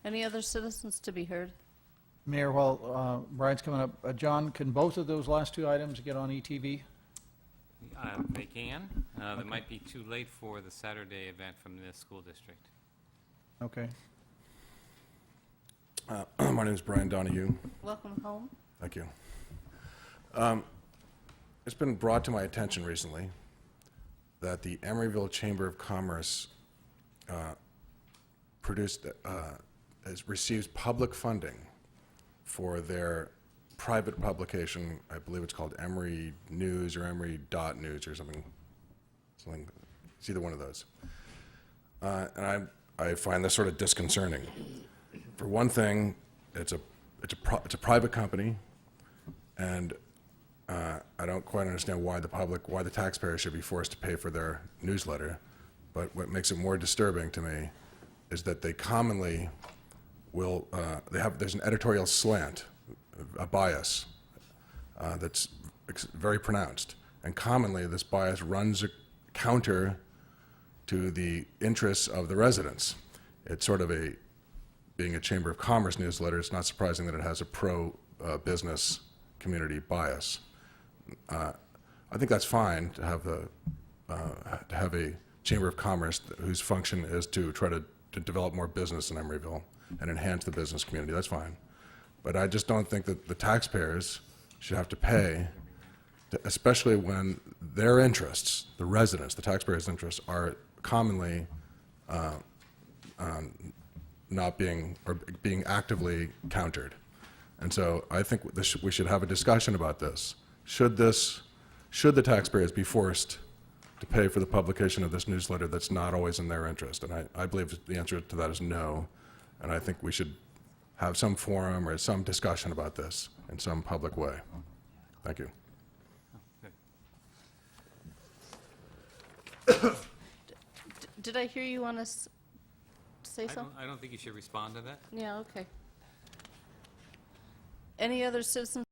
Any other citizens to be heard? Mayor, while Brian's coming up, John, can both of those last two items get on ETV? They can. They might be too late for the Saturday event from the school district. Okay. My name is Brian Donahue. Welcome home. Thank you. It's been brought to my attention recently that the Emeryville Chamber of Commerce receives public funding for their private publication. I believe it's called Emery News or Emery.News or something. It's either one of those. And I find this sort of disconcerting. For one thing, it's a private company, and I don't quite understand why the taxpayers should be forced to pay for their newsletter. But what makes it more disturbing to me is that they commonly will, there's an editorial slant, a bias that's very pronounced. And commonly this bias runs counter to the interests of the residents. It's sort of being a Chamber of Commerce newsletter, it's not surprising that it has a pro-business community bias. I think that's fine to have a Chamber of Commerce whose function is to try to develop more business in Emeryville and enhance the business community. That's fine. But I just don't think that the taxpayers should have to pay, especially when their interests, the residents, the taxpayers' interests, are commonly not being, or being actively countered. And so I think we should have a discussion about this. Should the taxpayers be forced to pay for the publication of this newsletter that's not always in their interest? And I believe the answer to that is no. And I think we should have some forum or some discussion about this in some public way. Thank you. Did I hear you want to say something? I don't think you should respond to that. Yeah, okay. Any other citizens